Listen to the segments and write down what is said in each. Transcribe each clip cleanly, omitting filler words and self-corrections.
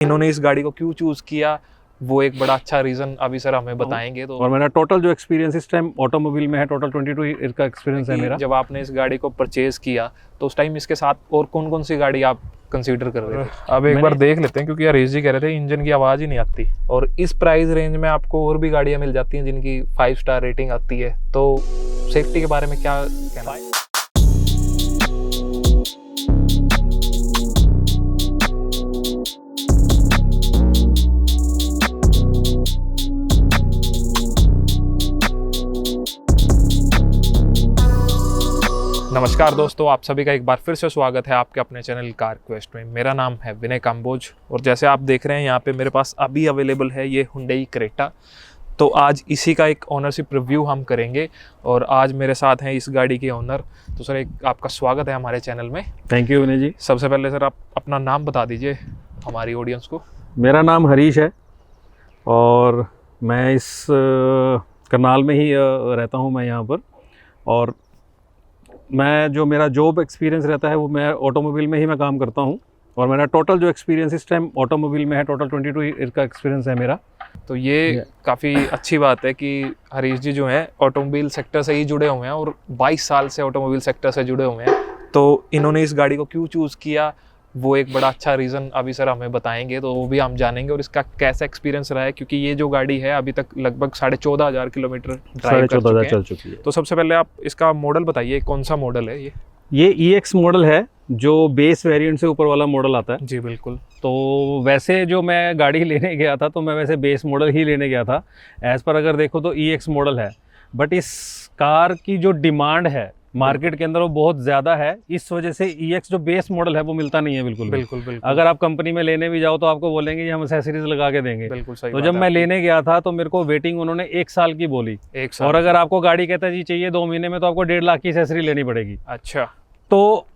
इन्होंने इस गाड़ी को क्यों चूज़ किया, वो एक बड़ा अच्छा रीज़न अभी सर हमें बताएंगे। तो और मेरा टोटल जो एक्सपीरियंस इस टाइम ऑटोमोबाइल में है, टोटल 22 ईयर का एक्सपीरियंस है मेरा। जब आपने इस गाड़ी को परचेज किया तो उस टाइम इसके साथ और कौन कौन सी गाड़ी आप कंसीडर कर रहे थे? अब एक बार देख लेते हैं, क्योंकि हरीश जी कह रहे थे इंजन की आवाज़ ही नहीं आती, और इस प्राइस रेंज में आपको और भी गाड़ियाँ मिल जाती हैं जिनकी 5 स्टार रेटिंग आती है। तो सेफ्टी के बारे में क्या कहना है? नमस्कार दोस्तों, आप सभी का एक बार फिर से स्वागत है आपके अपने चैनल कार क्वेस्ट में। मेरा नाम है विनय काम्बोज और जैसे आप देख रहे हैं यहाँ पे मेरे पास अभी अवेलेबल है ये हुंडई क्रेटा। तो आज इसी का एक ओनरशिप रिव्यू हम करेंगे और आज मेरे साथ हैं इस गाड़ी के ओनर। तो सर, एक आपका स्वागत है हमारे चैनल में। थैंक यू विनय जी। सबसे पहले सर आप अपना नाम बता दीजिए हमारी ऑडियंस को। मेरा नाम हरीश है और मैं इस करनाल में ही रहता हूँ मैं यहाँ पर। और मैं जो मेरा जॉब एक्सपीरियंस रहता है वो मैं ऑटोमोबाइल में ही मैं काम करता हूँ। और मेरा टोटल जो एक्सपीरियंस इस टाइम ऑटोमोबाइल में है, टोटल 22 ईयर का एक्सपीरियंस है मेरा। तो ये काफ़ी अच्छी बात है कि हरीश जी जो हैं ऑटोमोबाइल सेक्टर से ही जुड़े हुए हैं और 22 साल से ऑटोमोबाइल सेक्टर से जुड़े हुए हैं। तो इन्होंने इस गाड़ी को क्यों चूज़ किया, वो एक बड़ा अच्छा रीज़न अभी सर हमें बताएंगे, तो वो भी हम जानेंगे और इसका कैसा एक्सपीरियंस रहा है, क्योंकि ये जो गाड़ी है अभी तक लगभग 14,500 किलोमीटर ड्राइव कर चुके हैं। तो सबसे पहले आप इसका मॉडल बताइए, कौन सा मॉडल है ये? EX मॉडल है जो बेस वेरिएंट से ऊपर वाला मॉडल आता है। जी बिल्कुल। तो वैसे जो मैं गाड़ी लेने गया था तो मैं वैसे बेस मॉडल ही लेने गया था। एज़ पर अगर देखो तो EX मॉडल है, बट इस कार की जो डिमांड है मार्केट के अंदर वो बहुत ज़्यादा है। इस वजह से EX जो बेस मॉडल है वो मिलता नहीं है बिल्कुल। अगर आप कंपनी में लेने भी जाओ तो आपको बोलेंगे ये हम एक्सेसरीज लगा के देंगे। बिल्कुल सही। तो जब मैं लेने गया था तो मेरे को वेटिंग उन्होंने 1 साल की बोली। 1 साल। और अगर आपको गाड़ी कहता जी चाहिए 2 महीने में, तो आपको 1.5 लाख की एक्सेसरी लेनी पड़ेगी। अच्छा। तो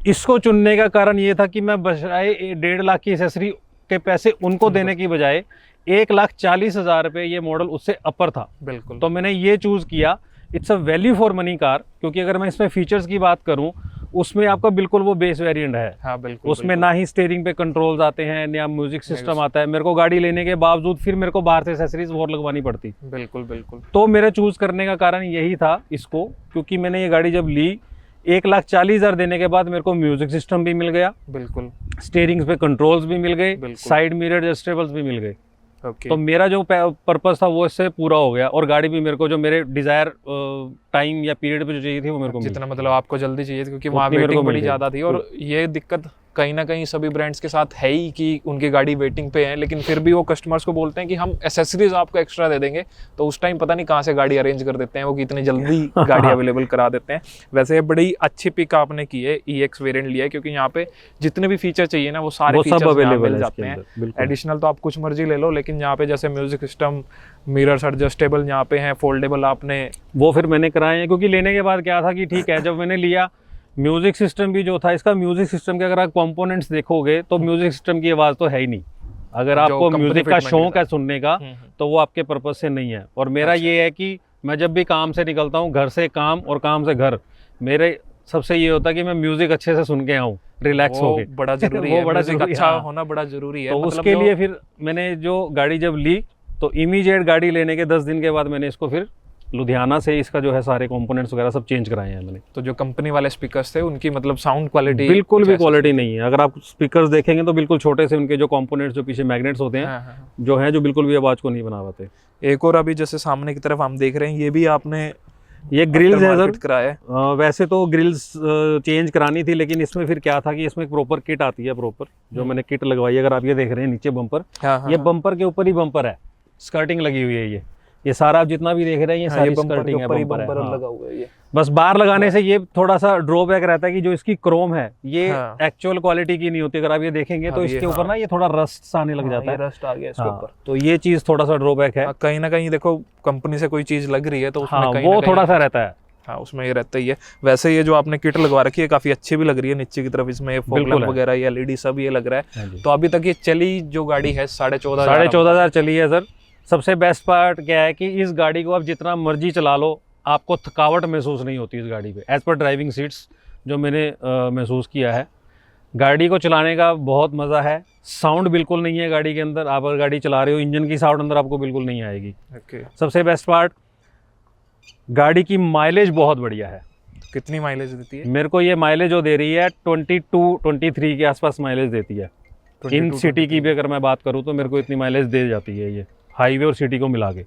इसको चुनने का कारण ये था कि मैं बजाय 1.5 लाख की एक्सेसरी के पैसे उनको देने की बजाय 1,40,000 रुपये ये मॉडल उससे अपर था। बिल्कुल। तो मैंने ये चूज़ किया। It's a value for money car, क्योंकि अगर मैं इसमें फीचर्स की बात करूं उसमें आपका बिल्कुल वो बेस वेरिएंट है। हाँ बिल्कुल। उसमें ना ही स्टीयरिंग पे कंट्रोल्स आते हैं ना म्यूजिक सिस्टम आता है। मेरे को गाड़ी लेने के बावजूद फिर मेरे को बाहर से एक्सेसरीज और लगवानी पड़ती। बिल्कुल। तो मेरे चूज़ करने का कारण यही था इसको, क्योंकि मैंने ये गाड़ी जब ली 1,40,000 देने के बाद मेरे को म्यूजिक सिस्टम भी मिल गया। बिल्कुल। स्टीयरिंग पे कंट्रोल्स भी मिल गए, साइड मिरर एडजस्टेबल्स भी मिल गए। Okay. तो मेरा जो पर्पस था वो इससे पूरा हो गया और गाड़ी भी मेरे को जो मेरे डिजायर टाइम या पीरियड पे जो चाहिए थी वो मेरे को जितना मतलब आपको जल्दी चाहिए थी, क्योंकि वहाँ वेटिंग बड़ी ज़्यादा थी। और ये दिक्कत कहीं ना कहीं सभी ब्रांड्स के साथ है ही कि उनकी गाड़ी वेटिंग पे है, लेकिन फिर भी वो कस्टमर्स को बोलते हैं कि हम एसेसरीज आपको एक्स्ट्रा दे देंगे। तो उस टाइम पता नहीं कहाँ से गाड़ी अरेंज कर देते हैं वो, कि इतनी जल्दी गाड़ी अवेलेबल करा देते हैं। वैसे बड़ी अच्छी पिक आपने की है, EX वेरिएंट लिया है, क्योंकि यहाँ पे जितने भी फीचर चाहिए ना वो सारे फीचर्स अवेलेबल मिल जाते हैं। एडिशनल तो आप कुछ मर्जी ले लो, लेकिन यहाँ पे जैसे म्यूजिक सिस्टम, मिरर्स एडजस्टेबल यहाँ पे हैं, फोल्डेबल आपने वो फिर मैंने कराए हैं। क्योंकि लेने के बाद क्या था कि ठीक है, जब मैंने लिया म्यूजिक सिस्टम भी जो था, इसका म्यूजिक सिस्टम के अगर आप कंपोनेंट्स देखोगे तो म्यूजिक सिस्टम की आवाज़ तो है ही नहीं। अगर आपको म्यूजिक का शौक है सुनने का तो वो आपके पर्पस से नहीं है। और मेरा ये है कि मैं जब भी काम से निकलता हूँ, घर से काम और काम से घर, मेरे सबसे ये होता है कि मैं म्यूजिक अच्छे से सुन के आऊँ, रिलैक्स हो गए। बड़ा जरूरी है, बड़ा अच्छा होना बड़ा जरूरी है। तो उसके लिए फिर मैंने जो गाड़ी जब ली तो इमीडिएट गाड़ी लेने के 10 दिन के बाद मैंने इसको फिर लुधियाना से इसका जो है सारे कंपोनेंट्स वगैरह सब चेंज कराए हैं मैंने। तो जो कंपनी वाले स्पीकर्स थे उनकी मतलब साउंड क्वालिटी बिल्कुल भी क्वालिटी नहीं है। अगर आप स्पीकर्स देखेंगे तो बिल्कुल छोटे से उनके जो कंपोनेंट्स जो पीछे मैग्नेट्स होते हैं जो हैं, जो बिल्कुल भी आवाज़ को नहीं बना पाते। एक और अभी जैसे सामने की तरफ हम देख रहे हैं, ये भी आपने ये ग्रिल्स है सर कराया। वैसे तो ग्रिल्स चेंज करानी थी, लेकिन इसमें फिर क्या था कि इसमें एक प्रॉपर किट आती है, प्रॉपर जो मैंने किट लगवाई। अगर आप ये देख रहे हैं नीचे बम्पर, ये बम्पर के ऊपर ही बम्पर है, स्कर्टिंग लगी हुई है। ये सारा आप जितना भी देख रहे हैं ये सारी स्कर्टिंग है, बम्पर लगा हुआ है। ये बस बाहर लगाने से ये थोड़ा सा ड्रॉबैक रहता है कि जो इसकी क्रोम है ये एक्चुअल क्वालिटी की नहीं होती। अगर आप ये देखेंगे तो इसके ऊपर ना ये थोड़ा रस्ट आने लग जाता है, रस्ट आ गया इसके ऊपर। तो ये चीज थोड़ा सा ड्रॉबैक है। कहीं ना कहीं देखो कंपनी से कोई चीज लग रही है तो उसमें वो थोड़ा सा रहता है। हाँ, उसमें ये रहता ही है। वैसे ये जो आपने किट लगवा रखी है काफी अच्छी भी लग रही है, नीचे की तरफ इसमें फॉग लैंप वगैरह या LED सब ये लग रहा है। तो अभी तक ये चली जो गाड़ी है 14,500 चली है सर। सबसे बेस्ट पार्ट क्या है कि इस गाड़ी को आप जितना मर्जी चला लो आपको थकावट महसूस नहीं होती इस गाड़ी पे। एज पर ड्राइविंग सीट्स जो मैंने महसूस किया है, गाड़ी को चलाने का बहुत मज़ा है। साउंड बिल्कुल नहीं है गाड़ी के अंदर, आप अगर गाड़ी चला रहे हो इंजन की साउंड अंदर आपको बिल्कुल नहीं आएगी। सबसे बेस्ट पार्ट, गाड़ी की माइलेज बहुत बढ़िया है। कितनी माइलेज देती है? मेरे को ये माइलेज जो दे रही है 22-23 के आसपास माइलेज देती है। इन सिटी की भी अगर मैं बात करूँ तो मेरे को इतनी माइलेज दे जाती है ये, हाईवे और सिटी को मिला के।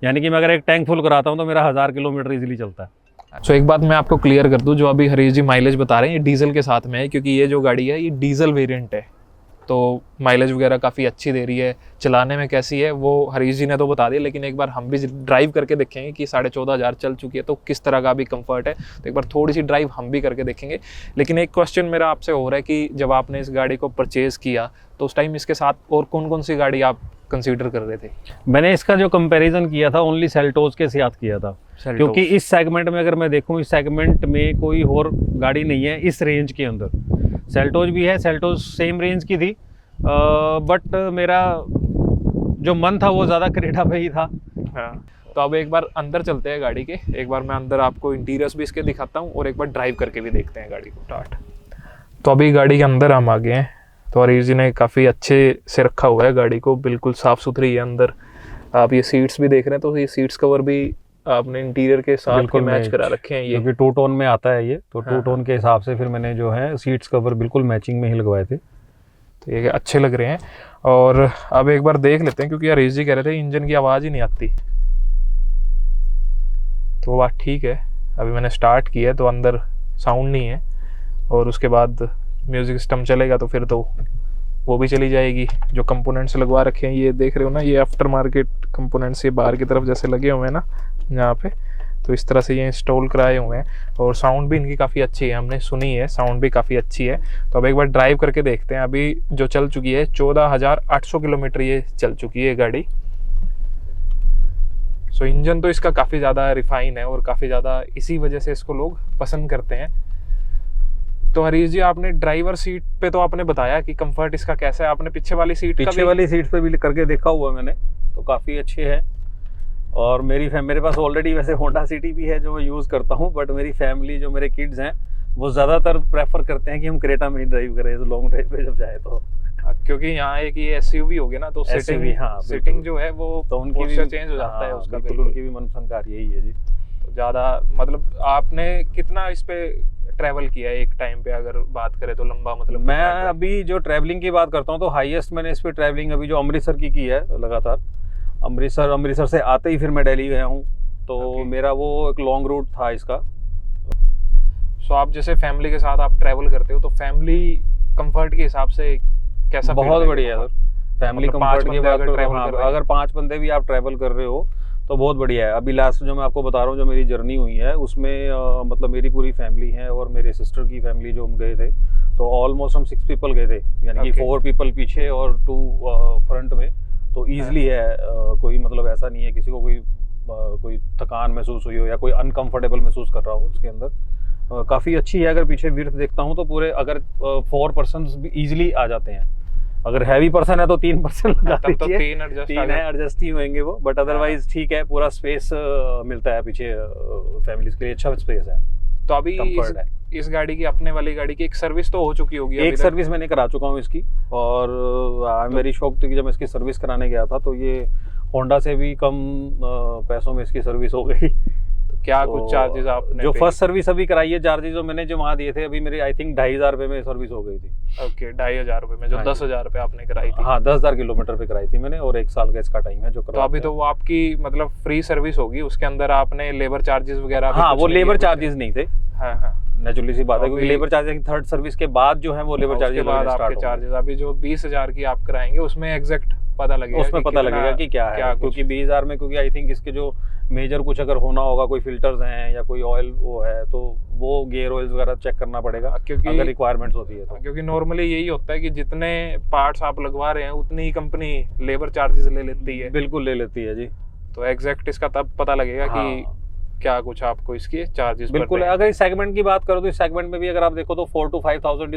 यानी कि मैं अगर एक टैंक फुल कराता हूँ तो मेरा 1000 किलोमीटर इजीली चलता है। सो एक बात मैं आपको क्लियर कर दूं, जो अभी हरीश जी माइलेज बता रहे हैं ये डीजल के साथ में है, क्योंकि ये जो गाड़ी है ये डीजल वेरिएंट है, तो माइलेज वगैरह काफ़ी अच्छी दे रही है। चलाने में कैसी है वो हरीश जी ने तो बता दिया, लेकिन एक बार हम भी ड्राइव करके देखेंगे कि 14,500 चल चुकी है तो किस तरह का भी कंफर्ट है। तो एक बार थोड़ी सी ड्राइव हम भी करके देखेंगे। लेकिन एक क्वेश्चन मेरा आपसे हो रहा है कि जब आपने इस गाड़ी को परचेज़ किया तो उस टाइम इसके साथ और कौन कौन सी गाड़ी आप कंसीडर कर रहे थे? मैंने इसका जो कंपैरिजन किया था ओनली सेल्टोस के साथ किया था, क्योंकि इस सेगमेंट में अगर मैं देखूं, इस सेगमेंट में कोई और गाड़ी नहीं है इस रेंज के अंदर। सेल्टोस भी है, सेल्टोस सेम रेंज की थी, बट मेरा जो मन था वो ज़्यादा क्रेटा पे ही था। हाँ, तो अब एक बार अंदर चलते हैं गाड़ी के। एक बार मैं अंदर आपको इंटीरियर्स भी इसके दिखाता हूँ और एक बार ड्राइव करके भी देखते हैं गाड़ी को स्टार्ट। तो अभी गाड़ी के अंदर हम आ गए हैं। तो हरीश जी ने काफ़ी अच्छे से रखा हुआ है गाड़ी को, बिल्कुल साफ़ सुथरी है अंदर। आप ये सीट्स भी देख रहे हैं तो ये सीट्स कवर भी आपने इंटीरियर के साथ बिल्कुल मैच करा रखे हैं, ये क्योंकि 2 टोन में आता है ये, तो 2 टोन के हिसाब से फिर मैंने जो है सीट्स कवर बिल्कुल मैचिंग में ही लगवाए थे। तो ये अच्छे लग रहे हैं। और अब एक बार देख लेते हैं, क्योंकि हरीश जी कह रहे थे इंजन की आवाज़ ही नहीं आती, तो वो बात ठीक है। अभी मैंने स्टार्ट किया है तो अंदर साउंड नहीं है, और उसके बाद म्यूज़िक सिस्टम चलेगा तो फिर तो वो भी चली जाएगी। जो कंपोनेंट्स लगवा रखे हैं ये देख रहे हो ना, ये आफ्टर मार्केट कंपोनेंट्स ये बाहर की तरफ जैसे लगे हुए हैं ना यहाँ पे, तो इस तरह से ये इंस्टॉल कराए हुए हैं। और साउंड भी इनकी काफ़ी अच्छी है, हमने सुनी है, साउंड भी काफ़ी अच्छी है। तो अब एक बार ड्राइव करके देखते हैं। अभी जो चल चुकी है 14,800 किलोमीटर ये चल चुकी है गाड़ी। सो इंजन तो इसका काफ़ी ज़्यादा रिफाइन है और काफ़ी ज़्यादा इसी वजह से इसको लोग पसंद करते हैं। तो हरीश जी, आपने ड्राइवर सीट पे तो आपने बताया कि कंफर्ट इसका कैसा है, आपने पीछे वाली सीट पे भी करके देखा हुआ मैंने, तो काफ़ी अच्छे है। और मेरे पास ऑलरेडी वैसे होंडा सिटी भी है जो मैं यूज़ करता हूँ, बट मेरी फैमिली, जो मेरे किड्स हैं, वो ज़्यादातर प्रेफर करते हैं कि हम क्रेटा में ही ड्राइव करें लॉन्ग ड्राइव पे जब जाए तो। क्योंकि यहाँ एक ये एसयूवी हो गया ना, तो सिटिंग जो है वो तो उनकी भी चेंज हो जाता है उसका, बिल्कुल उनकी भी मनपसंद कार यही है जी। तो ज़्यादा मतलब आपने कितना इस पे ट्रैवल किया है एक टाइम पे, अगर बात करें तो लंबा, मतलब मैं अभी जो ट्रैवलिंग की बात करता हूँ तो हाईएस्ट मैंने इस पे ट्रैवलिंग अभी जो अमृतसर की है लगातार। अमृतसर से आते ही फिर मैं दिल्ली गया हूँ, तो मेरा वो एक लॉन्ग रूट था इसका। सो आप जैसे फैमिली के साथ आप ट्रैवल करते हो तो फैमिली कंफर्ट के हिसाब से कैसा? बहुत बढ़िया है सर, फैमिली कंफर्ट की बात अगर 5 बंदे भी आप ट्रैवल कर रहे हो तो बहुत बढ़िया है। अभी लास्ट जो मैं आपको बता रहा हूँ, जो मेरी जर्नी हुई है उसमें मतलब मेरी पूरी फैमिली है और मेरे सिस्टर की फैमिली जो हम गए थे, तो ऑलमोस्ट हम 6 पीपल गए थे, यानी कि 4 पीपल पीछे और 2 फ्रंट में। तो ईजिली है, कोई मतलब ऐसा नहीं है किसी को कोई थकान महसूस हुई हो या कोई अनकंफर्टेबल महसूस कर रहा हो उसके अंदर। काफ़ी अच्छी है। अगर पीछे विड्थ देखता हूँ तो पूरे अगर 4 पर्सन भी ईजिली आ जाते हैं। अगर हैवी पर्सन है तो 3 पर्सन लगा दीजिए, 3 है, एडजस्ट ही होंगे वो, बट अदरवाइज ठीक है, पूरा स्पेस मिलता है पीछे फैमिलीज के लिए, अच्छा स्पेस है। तो अभी इस गाड़ी की, अपने वाली गाड़ी की एक सर्विस तो हो चुकी होगी? एक सर्विस मैंने करा चुका हूँ इसकी, और मेरी शौक थी कि जब मैं इसकी सर्विस कराने गया था तो ये होंडा से भी कम पैसों में इसकी सर्विस हो गई। क्या कुछ चार्जेस आपने? जो फर्स्ट सर्विस अभी कराई है, चार्जेस जो मैंने वहाँ दिए थे, अभी मेरे आई थिंक 2,500 रुपये में सर्विस हो गई थी। ओके, 2,500 रुपये में, जो 10,000 रुपये आपने कराई थी? हाँ, 10,000 किलोमीटर पे कराई थी मैंने, और 1 साल का इसका टाइम है जो तो अभी तो वो आपकी मतलब फ्री सर्विस होगी, उसके अंदर आपने लेबर चार्जेस वगैरह? हाँ, वो लेबर चार्जेस नहीं थे। हाँ, नेचुरली सी बात है, क्योंकि लेबर चार्जेस थर्ड सर्विस के बाद जो है वो लेबर चार्जेस बाद आपके चार्जेस। अभी जो 20,000 की आप कराएंगे उसमें एग्जैक्ट पता लगेगा, उसमें पता लगेगा कि क्या है, क्योंकि 20,000 में, क्योंकि आई थिंक इसके जो मेजर कुछ अगर होना होगा, कोई फिल्टर्स हैं या कोई ऑयल वो है, तो वो गियर ऑयल्स वगैरह चेक करना पड़ेगा, क्योंकि अगर रिक्वायरमेंट्स होती है तो। क्योंकि नॉर्मली यही होता है कि जितने पार्ट्स आप लगवा रहे हैं उतनी ही कंपनी लेबर चार्जेस ले लेती है। बिल्कुल ले लेती है जी। तो एग्जैक्ट इसका तब पता लगेगा कि क्या कुछ आपको इसके चार्जेस? बिल्कुल, अगर इस सेगमेंट की बात करो तो इस सेगमेंट में भी अगर आप देखो तो 4 to 5,000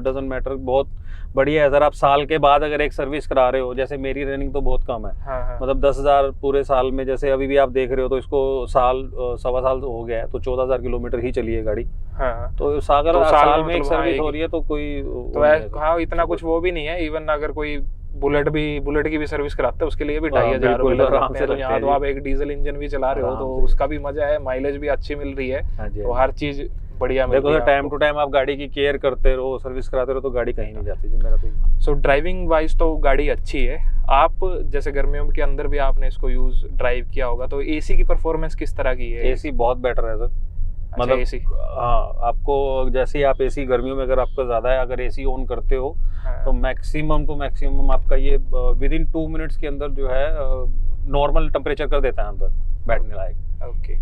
डजंट मैटर, बहुत बढ़िया है। अगर आप साल के बाद अगर एक सर्विस करा रहे हो, जैसे मेरी रनिंग तो बहुत कम है, मतलब 10,000 पूरे साल में, जैसे अभी भी आप देख रहे हो तो इसको सवा साल हो गया है, तो 14,000 किलोमीटर ही चली है गाड़ी। तो अगर साल में एक सर्विस हो रही है तो कोई हाँ इतना कुछ वो भी नहीं है। इवन अगर कोई बुलेट की भी सर्विस कराते हैं उसके लिए भी 2,500 रुपए लगते हैं। तो यहाँ तो आप एक डीजल इंजन भी चला रहे हो तो उसका भी मजा है, माइलेज भी अच्छी मिल रही है, तो हर चीज बढ़िया मिल रही है। देखो टाइम टू टाइम आप गाड़ी की केयर करते रहो, सर्विस कराते रहो तो गाड़ी कहीं नहीं जाती जी, मेरा तो। सो ड्राइविंग वाइज तो गाड़ी अच्छी है। आप जैसे गर्मियों के अंदर भी आपने इसको ड्राइव किया होगा, तो एसी की परफॉर्मेंस किस तरह की है? एसी बहुत बेटर है सर, मतलब एसी, हाँ, आपको जैसे आप एसी गर्मियों में अगर आपका ज्यादा है, अगर एसी ऑन करते हो तो मैक्सिमम आपका ये विद इन 2 मिनट्स के अंदर जो है नॉर्मल टेम्परेचर कर देता है अंदर बैठने लायक। ओके,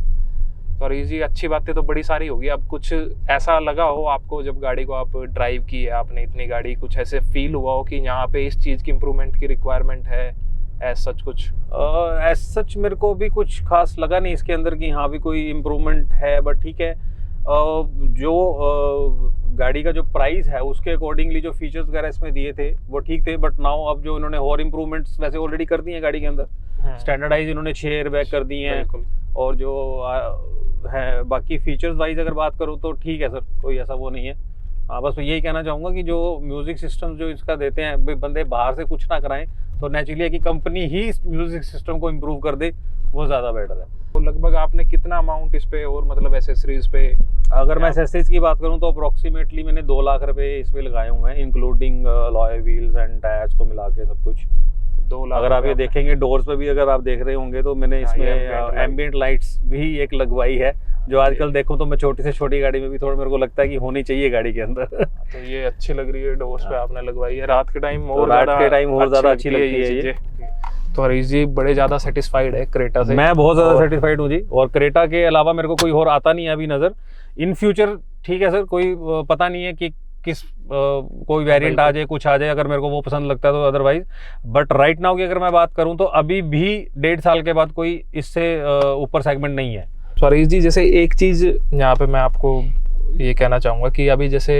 और इजी अच्छी बातें तो बड़ी सारी होगी। अब कुछ ऐसा लगा हो आपको जब गाड़ी को आप ड्राइव की है आपने इतनी गाड़ी, कुछ ऐसे फील हुआ हो कि यहाँ पे इस चीज की इम्प्रूवमेंट की रिक्वायरमेंट है, एज सच मेरे को भी कुछ खास लगा नहीं इसके अंदर कि हाँ भी कोई इम्प्रूवमेंट है, बट ठीक है। जो गाड़ी का जो प्राइस है उसके अकॉर्डिंगली जो फीचर्स वगैरह इसमें दिए थे वो ठीक थे, बट नाउ अब जो इन्होंने और इम्प्रूवमेंट्स वैसे ऑलरेडी कर दिए हैं गाड़ी के अंदर, स्टैंडर्डाइज इन्होंने 6 एयरबैग कर दिए हैं, और जो है बाकी फीचर्स वाइज अगर बात करूँ तो ठीक है सर, कोई ऐसा वो नहीं है। हाँ, बस यही कहना चाहूँगा कि जो म्यूजिक सिस्टम जो इसका देते हैं, बंदे बाहर से कुछ ना कराएं, तो नेचुरली है कि कंपनी ही इस म्यूजिक सिस्टम को इम्प्रूव कर दे, वो ज़्यादा बेटर है। तो लगभग आपने कितना अमाउंट इस पे और मतलब एसेसरीज पे? अगर मैं एसेसरीज की बात करूं तो अप्रोक्सीमेटली मैंने 2 लाख रुपए इस पे लगाए हुए हैं, including alloy wheels and tyres को मिला के सब कुछ। 2 लाख। अगर आप ये देखेंगे डोर्स पे भी अगर आप देख रहे होंगे तो मैंने इसमें एम्बिएंट लाइट्स भी एक लगवाई है, जो आजकल देखूं तो मैं छोटी से छोटी गाड़ी में भी थोड़ा मेरे को लगता है कि होनी चाहिए गाड़ी के अंदर। तो ये अच्छी लग रही है, डोर्स पे आपने लगवाई है। रात के टाइम और ज्यादा अच्छी लगती है ये। तो हरीश जी बड़े ज्यादा सेटिस्फाइड है क्रेटा से? मैं बहुत ज्यादा सेटिस्फाइड हूँ जी, और क्रेटा के अलावा मेरे को कोई और आता नहीं है अभी नजर। इन फ्यूचर ठीक है सर, कोई पता नहीं है कि किस कोई वेरिएंट आ जाए, कुछ आ जाए, अगर मेरे को वो पसंद लगता है तो अदरवाइज। बट राइट नाउ की अगर मैं बात करूं तो अभी भी 1.5 साल के बाद कोई इससे ऊपर सेगमेंट नहीं है। तो हरीश जी जैसे एक चीज़ यहाँ पे मैं आपको ये कहना चाहूँगा कि अभी जैसे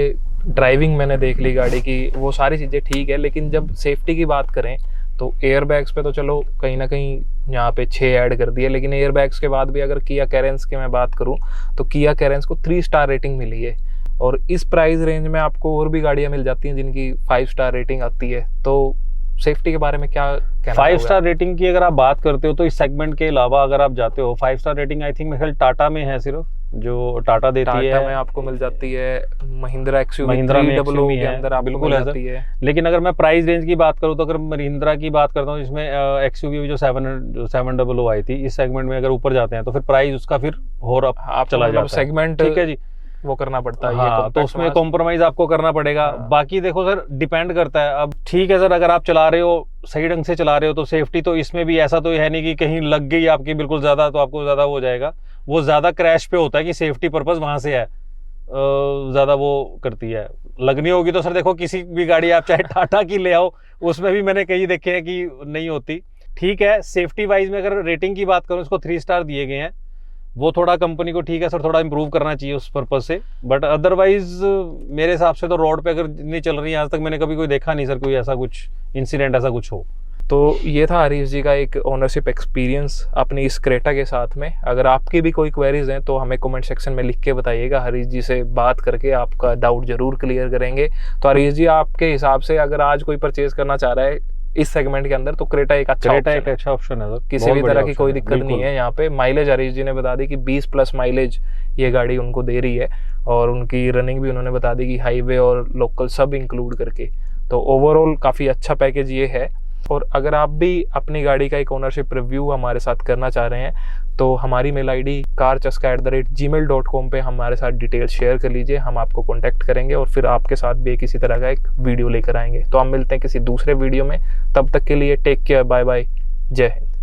ड्राइविंग मैंने देख ली गाड़ी की, वो सारी चीज़ें ठीक है, लेकिन जब सेफ्टी की बात करें तो एयरबैग्स पे तो चलो कहीं ना कहीं यहाँ पे 6 ऐड कर दिए, लेकिन एयरबैग्स के बाद भी अगर किया कैरेंस की मैं बात करूँ तो किया कैरेंस को 3 स्टार रेटिंग मिली है, और इस प्राइस रेंज में आपको और भी गाड़ियाँ मिल जाती हैं जिनकी 5 स्टार रेटिंग आती है। तो सेफ्टी के बारे में क्या कहना? 5 स्टार रेटिंग की अगर आप बात करते हो तो इस सेगमेंट के अलावा अगर आप जाते हो, 5 स्टार रेटिंग आई थिंक मेरे ख्याल टाटा में है, सिर्फ जो टाटा देती है। टाटा में आपको मिल जाती है, महिंद्रा एक्सयूवी महिंद्रा में XUV के अंदर आपको मिल जाती है। लेकिन अगर मैं प्राइस रेंज की बात करूं तो अगर महिंद्रा की बात करता हूं, जिसमें एक्सयूवी जो 700 आई थी, इस सेगमेंट में अगर ऊपर जाते हैं तो फिर प्राइस उसका फिर और आप चला जाता है सेगमेंट, ठीक है जी, वो करना पड़ता है। हाँ, तो उसमें कॉम्प्रोमाइज आपको करना पड़ेगा। हाँ। बाकी देखो सर, डिपेंड करता है। अब ठीक है सर, अगर आप चला रहे हो सही ढंग से चला रहे हो तो सेफ्टी तो इसमें भी ऐसा तो है नहीं कि कहीं लग गई आपकी बिल्कुल ज्यादा तो आपको ज्यादा हो जाएगा। वो ज्यादा क्रैश पे होता है कि सेफ्टी पर्पज वहां से है, ज्यादा वो करती है। लगनी होगी तो सर देखो किसी भी गाड़ी आप चाहे टाटा की ले आओ, उसमें भी मैंने कई देखे हैं कि नहीं होती। ठीक है, सेफ्टी वाइज में अगर रेटिंग की बात करूं, इसको 3 स्टार दिए गए हैं, वो थोड़ा कंपनी को ठीक है सर थोड़ा इंप्रूव करना चाहिए उस पर्पज से। बट अदरवाइज मेरे हिसाब से तो रोड पे अगर नहीं चल रही है, आज तक मैंने कभी कोई देखा नहीं सर कोई ऐसा कुछ इंसिडेंट ऐसा कुछ हो। तो ये था हरीश जी का एक ओनरशिप एक्सपीरियंस अपनी इस क्रेटा के साथ में। अगर आपकी भी कोई क्वेरीज हैं तो हमें कमेंट सेक्शन में लिख के बताइएगा, हरीश जी से बात करके आपका डाउट जरूर क्लियर करेंगे। तो हरीश जी आपके हिसाब से अगर आज कोई परचेज करना चाह रहा है इस सेगमेंट के अंदर तो क्रेटा एक अच्छा ऑप्शन है, किसी भी तरह की कोई दिक्कत नहीं है। यहाँ पे माइलेज हरीश जी ने बता दी कि 20+ माइलेज ये गाड़ी उनको दे रही है, और उनकी रनिंग भी उन्होंने बता दी कि हाईवे और लोकल सब इंक्लूड करके। तो ओवरऑल काफ़ी अच्छा पैकेज ये है। और अगर आप भी अपनी गाड़ी का एक ओनरशिप रिव्यू हमारे साथ करना चाह रहे हैं तो हमारी मेल ID carchaska@gmail.com पे हमारे साथ डिटेल शेयर कर लीजिए, हम आपको कॉन्टैक्ट करेंगे और फिर आपके साथ भी किसी तरह का एक वीडियो लेकर आएंगे। तो हम मिलते हैं किसी दूसरे वीडियो में, तब तक के लिए टेक केयर, बाय बाय, जय हिंद।